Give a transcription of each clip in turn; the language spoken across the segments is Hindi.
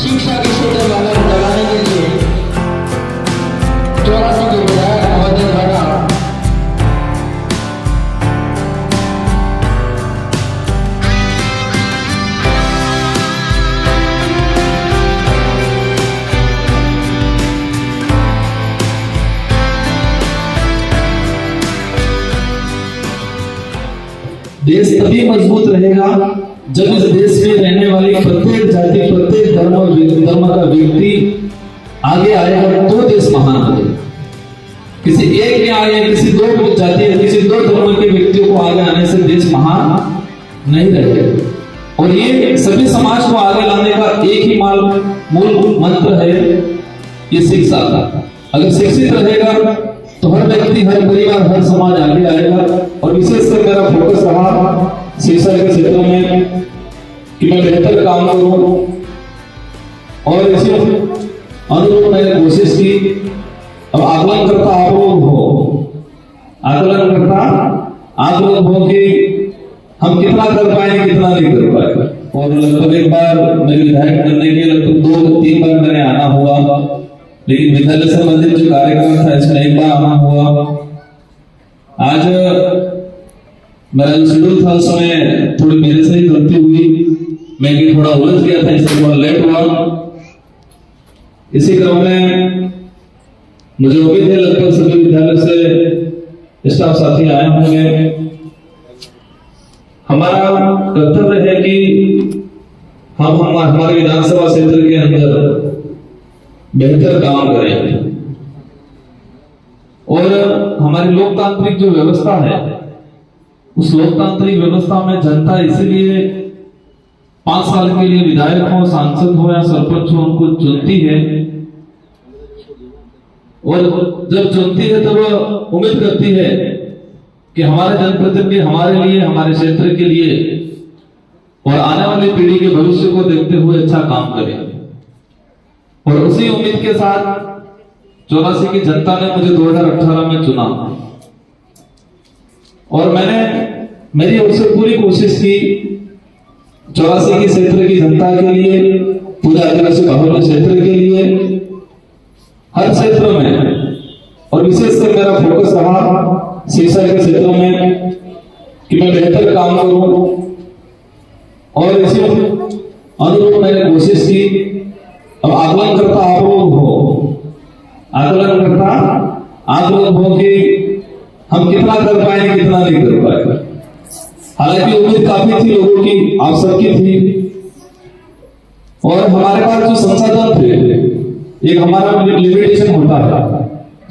शिक्षा के क्षेत्र में अलग लगाने के लिए 84 के विधायक महोदय द्वारा देश तभी मजबूत रहेगा जब इस देश में रहने वाली प्रत्येक जाति, प्रत्येक धर्म का व्यक्ति आगे आएगा तो देश महान बनेगा। किसी एक में आए, किसी दो जाति, किसी दो धर्म के व्यक्तियों को आगे आने से देश महान नहीं रहेगा। और ये सभी समाज को आगे लाने का एक ही मूल मंत्र है, ये शिक्षा का। अगर शिक्षित रहेगा तो हर व्यक्ति, हर परिवार, हर समाज आगे आएगा। और विशेषकर मेरा फोकस रहा शिक्षा के क्षेत्र में कि मैं बेहतर काम करूं और इसी अनुरूप मैंने कोशिश की। अब आकलन करता आप लोग हो, आकलन करता आप लोग हो कि हम कितना कर पाए, कितना नहीं कर पाए। और लगभग एक बार मेरे विधायक बनने के लगभग 2-3 बार मैंने आना हुआ, लेकिन विद्यालय संबंधित जो कार्यक्रम था इसमें एक बार आना हुआ। आज मेरा जो शेड्यूल था उसमें थोड़ी मेरे से ही गलती हुई, मैं भी थोड़ा उलझ गया था, इसलिए थोड़ा लेट हुआ। इसी क्रम में मुझे उम्मीद है लगभग सभी विद्यालय से स्टाफ साथी आए होंगे। हमारा कर्तव्य है कि हम हमारे विधानसभा क्षेत्र के अंदर बेहतर काम करें और हमारी लोकतांत्रिक जो व्यवस्था है उस लोकतांत्रिक व्यवस्था में जनता इसीलिए 5 साल के लिए विधायक हो, सांसद हो या सरपंच हो उनको चुनती है। और जब चुनती है तो वह उम्मीद करती है कि हमारे जनप्रतिनिधि हमारे लिए, हमारे क्षेत्र के लिए और आने वाली पीढ़ी के भविष्य को देखते हुए अच्छा काम करें। और उसी उम्मीद के साथ 84 की जनता ने मुझे 2018 में चुना और मैंने मेरी ओर से पूरी कोशिश की 84 की क्षेत्र की जनता के लिए, पूरे आदिवासी बहुल क्षेत्र के लिए, हर क्षेत्र में। और विशेषकर मेरा फोकस रहा शिक्षा के क्षेत्र में कि मैं बेहतर काम करूं और इसी अनुरूप मैंने कोशिश की। अब आकलन करता आप लोग हो, आकलन करता आप लोग हो कि हम कितना कर पाए, कितना नहीं कर पाए। हालांकि उम्मीद काफी थी लोगों की, आप सबकी थी। और हमारे पास जो संसाधन थे, एक हमारा लिमिटेशन होता है,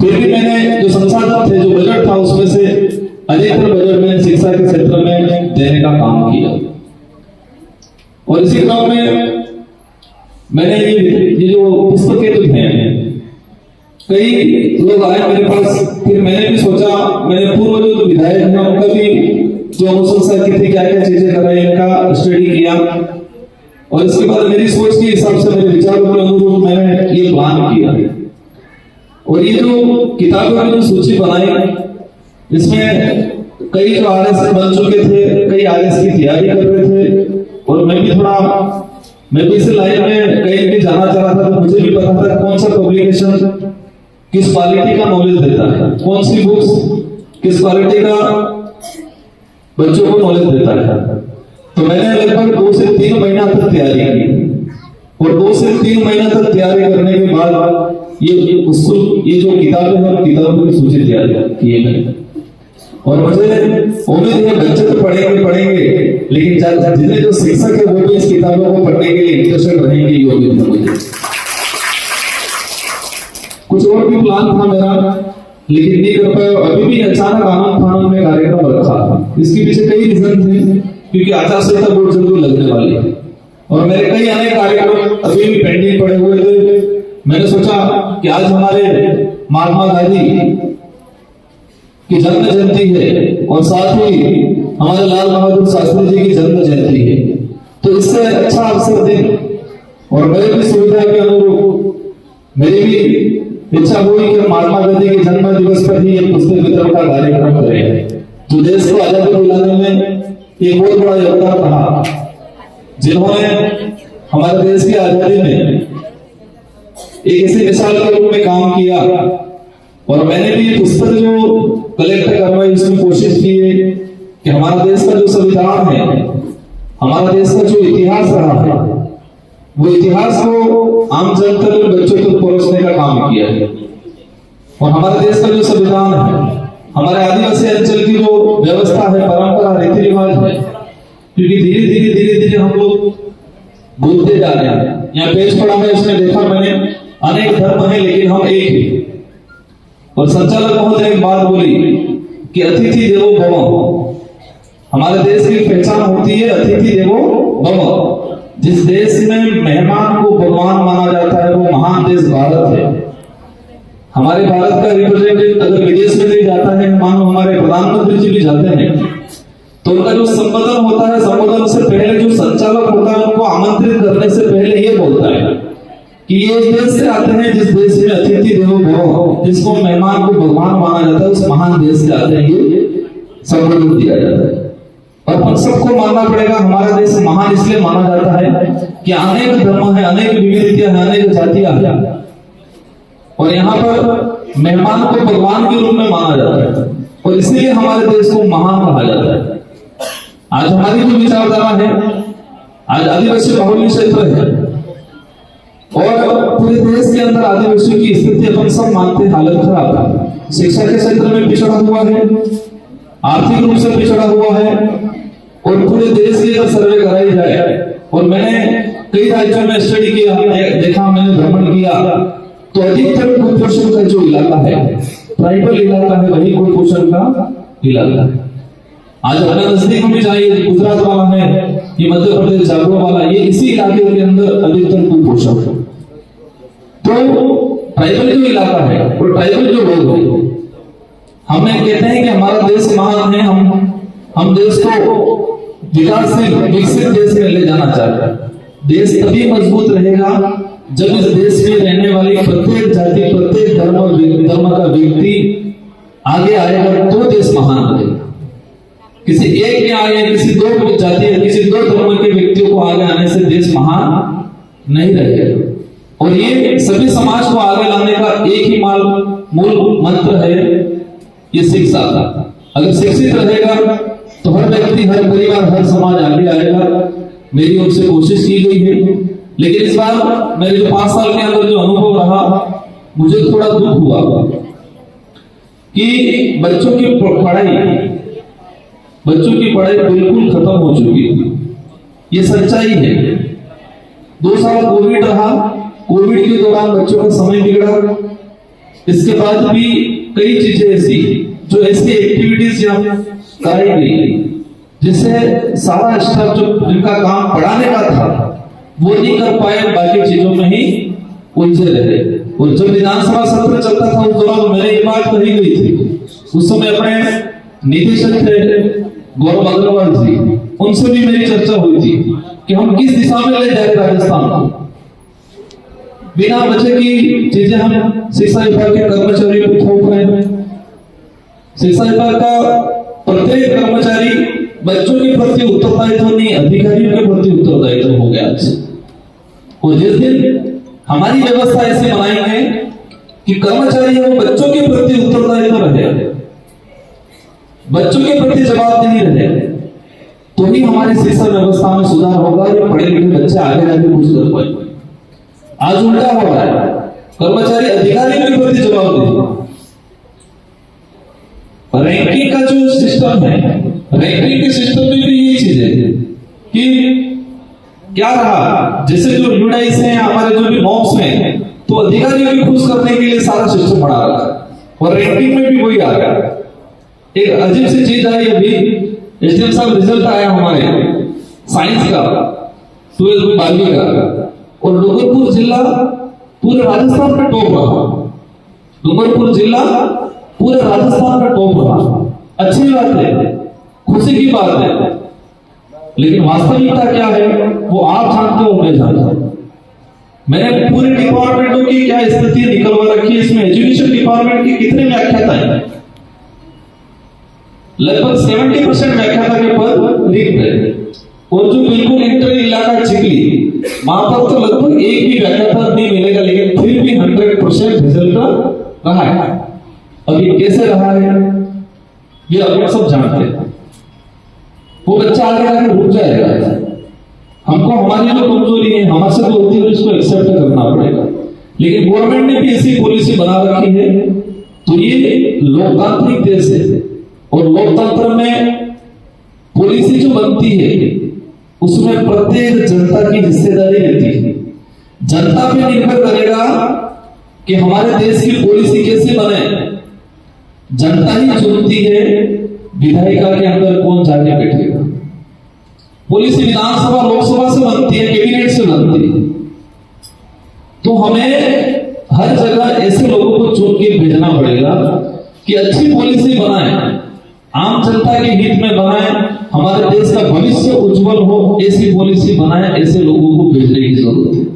फिर भी मैंने जो संसाधन थे, जो बजट था, उसमें से अधिकतर बजट मैंने शिक्षा के क्षेत्र में देने का काम किया। और इसी क्रम में मैंने ये जो पुस्तकें जो हैं, कई लोग आए मेरे पास, फिर मैंने भी सोचा, मैंने पूर्व जो विधायक हैं उनका भी जो अनुशंसा की थी, क्या क्या चीजें कर रहे हैं, इनका स्टडी किया। और इसके बाद मेरी सोच के हिसाब से, मेरे विचारों के अनुरूप मैंने ये प्लान किया। और ये जो किताबों की जो सूची बनाई, इसमें कई जो आरएस बन चुके थे, कई आरएस की तैयारी कर रहे थे। और मैं भी इस लाइन में कहीं भी जाना चाह रहा था, तो मुझे भी पता था कौन सा पब्लिकेशन किस क्वालिटी का नॉलेज देता है, कौन सी बुक्स किस क्वालिटी का बच्चों को नॉलेज देता है। तो मैंने लगभग 2 से 3 महीना तक तैयारी की। और 2 से 3 महीना तक तैयारी करने के बाद ये जो किताबें हैं, किताबों की सूची तैयार की है। और मुझे उम्मीद है बच्चे तो पढ़ेंगे, लेकिन जितने जो शिक्षक है वो भी इस किताबों को पढ़ने के लिए इंटरेस्टेड रहेंगे, ये उम्मीद है मुझे। कुछ और भी प्लान था मेरा, लेकिन नहीं कर पाया। अभी भी अचानक आनंद फानंद में कार्यक्रम रखा। इसके पीछे कई रीजन थे, क्योंकि आचार संहिता बहुत जल्दी लगने वाली है और मेरे कई अनेक कार्यक्रम अभी भी पेंडिंग पड़े हुए थे। मैंने सोचा कि आज हमारे महात्मा गांधी की जन्म जयंती है और साथ ही हमारे लाल बहादुर शास्त्री जी की जन्म जयंती है, तो इससे अच्छा अवसर दें। और मेरे भी सुविधा के अनुरूप मेरी भी इच्छा हुई कि महात्मा गांधी के जन्म दिवस पर ही एक पुस्तक वितरण का कार्यक्रम करें, जो देश को आजादी दिलाने में एक बहुत बड़ा योगदान रहा, जिन्होंने हमारे देश की आजादी में एक ऐसी मिसाल के रूप में काम किया। और मैंने भी ये पुस्तक जो कलेक्ट करवाई उसमें कोशिश की है कि हमारा देश का जो संविधान है, हमारा देश का जो इतिहास रहा है, वो इतिहास को आम जनता के बच्चों तक परोसने का काम किया है। और हमारे देश का जो संविधान है, हमारे आदिवासी अंचल की जो व्यवस्था है, परंपरा, रीति रिवाज है, क्योंकि धीरे धीरे हम लोग भूलते जा रहे हैं। यहाँ पेज पड़ा है, उसमें देखा मैंने, अनेक धर्म है लेकिन हम एक ही। और संचालक महोदय ने एक बात बोली कि अतिथि देवो भव। हमारे देश की पहचान होती है अतिथि देवो भव। जिस देश में मेहमान को भगवान माना जाता है वो महान देश भारत है। हमारे भारत का रिप्रेजेंटेटिव अगर विदेश में भी जाता है, मानो हमारे प्रधानमंत्री जी भी जाते हैं, तो उनका जो संबोधन होता है, संबोधन से पहले जो संचालक होता है उनको आमंत्रित करने से पहले ये बोलता है कि ये इस देश से आते हैं जिस देश में अतिथि देवो भव, जिसको मेहमान को भगवान माना जाता है, उस महान देश से आते हैं, ये संबोधन दिया जाता है। और हम सबको मानना पड़ेगा, हमारा देश महान इसलिए माना जाता है कि अनेक धर्म है, अनेक विविधताएं हैं, अनेक जातियां हैं। और यहाँ पर मेहमान को भगवान के रूप में माना जाता है और इसलिए हमारे देश को महान कहा जाता है। आज हमारी जो विचारधारा है, आज आदिवासी बहुल्य क्षेत्र है और पूरे देश के अंदर आदिवासियों की स्थिति अपन सब मानते हैं हालत खराब है। शिक्षा के क्षेत्र में पिछड़ा हुआ है, आर्थिक रूप से पिछड़ा हुआ है। और पूरे देश की अगर सर्वे कराई जाए, और मैंने कई राज्यों में स्टडी किया, देखा, मैंने भ्रमण किया, तो अधिकतर कुपोषण का जो इलाका है, ट्राइबल इलाका है, वही कुपोषण का इलाका है। आज अपने नजदीक में चाहिए, गुजरात वाला है, ये मध्य प्रदेश जागरो वाला, ये इसी इलाके के अंदर अधिकतर कुपोषण है। तो ट्राइबल जो इलाका है और ट्राइबल जो लोग हैं, हमें कहते हैं कि हमारा देश महान है, हम देश को विकासशील विकसित देश में ले जाना चाहते हैं। देश तभी मजबूत रहेगा जब इस देश में रहने वाली प्रत्येक जाति, प्रत्येक धर्म का व्यक्ति आगे आएगा तो देश महान रहेगा। किसी एक में आगे, किसी दो जाति, किसी दो धर्म के व्यक्तियों को आगे आने से देश महान नहीं रहेगा। और ये सभी समाज को आगे लाने का एक ही मूल मंत्र है, ये शिक्षा का। अगर शिक्षित रहेगा तो हर व्यक्ति, हर परिवार, हर समाज आगे आएगा। मेरी ओर से कोशिश की गई है, लेकिन इस बार मेरे जो 5 साल के अंदर जो अनुभव रहा, मुझे थोड़ा दुख हुआ कि बच्चों की पढ़ाई बिल्कुल खत्म हो चुकी है। ये सच्चाई है। 2 साल कोविड रहा, कोविड के दौरान बच्चों का समय बिगड़ा। इसके बाद भी कई चीजें ऐसी एक्टिविटीज यहाँ कराई गई जिससे सारा स्टाफ जो जिनका काम पढ़ाने का था वो नहीं कर पाए, बाकी चीजों में ही उलझे रहे। और जब विधानसभा सत्र चलता था उस दौरान मैंने ये बात कही गई थी, उस समय अपने निदेशक थे गौरव अग्रवाल जी, उनसे भी मेरी चर्चा हुई थी कि हम किस दिशा में ले जाए राजस्थान को। बिना वजह की चीजें हम शिक्षा विभाग के कर्मचारियों को थोप रहे हैं। शिक्षा विभाग का प्रत्येक कर्मचारी बच्चों के प्रति उत्तरदायित्व नहीं, अधिकारियों के प्रति उत्तरदायित्व हो गया आज। और जिस दिन हमारी व्यवस्था ऐसे बनाएंगे कि कर्मचारी वो बच्चों के प्रति उत्तरदायित्व रहे, बच्चों के प्रति जवाबदेही रहे, तो ही हमारी शिक्षा व्यवस्था में सुधार होगा। ये पढ़े लिखे बच्चे आगे जाके कुछ कर पाएंगे। आज उल्टा हो रहा है, कर्मचारी अधिकारी के प्रति जवाबदेही। रैंकिंग का जो सिस्टम है, रैंकिंग के सिस्टम में भी यही चीज है कि क्या रहा, जैसे जो यूडाइस हैं, हमारे जो भी मॉब्स हैं, तो अधिकारियों को खुश करने के लिए सारा सिस्टम बना रखा है और रैंकिंग में भी वही आ गया। एक अजीब सी चीज आई, अभी एसडीएम साहब रिजल्ट आया हमारे साइंस का 12वीं का, और डूंगरपुर जिला पूरे राजस्थान में टॉप रहा। डूंगरपुर जिला पूरे राजस्थान में टॉप रहा। अच्छी बात है, खुशी की बात है, लेकिन वास्तविकता क्या है वो आप जानते हो, मैं जानता हूं। मैंने पूरे डिपार्टमेंटों की क्या स्थिति निकलवा रखी है। इसमें एजुकेशन डिपार्टमेंट की कितने व्याख्याता है, लगभग 70% व्याख्याता के पद रिक्त है। और जो बिल्कुल इंटर इलाका चिखली, वहां पर तो लगभग एक भी व्याख्याता नहीं मिलेगा, लेकिन फिर भी 100% रिजल्ट रहा है। अब ये कैसे रहा है ये आप लोग सब जानते हैं। वो बच्चा आगे जाकर रुक जाएगा, हमको हमारी जो कमजोरी है हमारे से होती है उसको एक्सेप्ट करना पड़ेगा। लेकिन गवर्नमेंट ने भी ऐसी पॉलिसी बना रखी है, तो ये लोकतांत्रिक देश है और लोकतंत्र में पॉलिसी जो बनती है उसमें प्रत्येक जनता की हिस्सेदारी रहती है। जनता पे निर्भर करेगा कि हमारे देश की पॉलिसी कैसे बने। जनता ही चुनती है विधायिका के अंदर कौन जाके बैठेगा। पॉलिसी विधानसभा लोकसभा से बनती है, कैबिनेट से बनती है। तो हमें हर जगह ऐसे लोगों को चुन के भेजना पड़ेगा कि अच्छी पॉलिसी बनाए, आम जनता के हित में बनाए, हमारे देश का भविष्य उज्जवल हो, ऐसी पॉलिसी बनाए। ऐसे लोगों को भेजने की जरूरत है।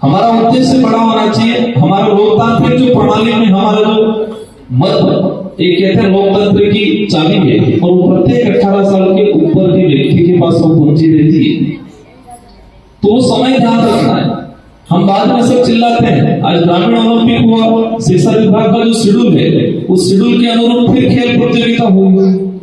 हमारा उद्देश्य बड़ा होना चाहिए। हमारा लोकतांत्रिक जो प्रणाली में हमारा जो मत एक कहते हैं लोकतंत्र की चाबी है, और वो प्रत्येक 18 साल के ऊपर के व्यक्ति के पास वो पूंजी रहती है। तो वो समय ध्यान रखना है। हम बाद में सब चिल्लाते हैं, आज ग्रामीण ओलंपिक हुआ, शिक्षा विभाग का जो शेड्यूल है उस शेड्यूल के अनुरूप फिर खेल प्रतियोगिता होगी।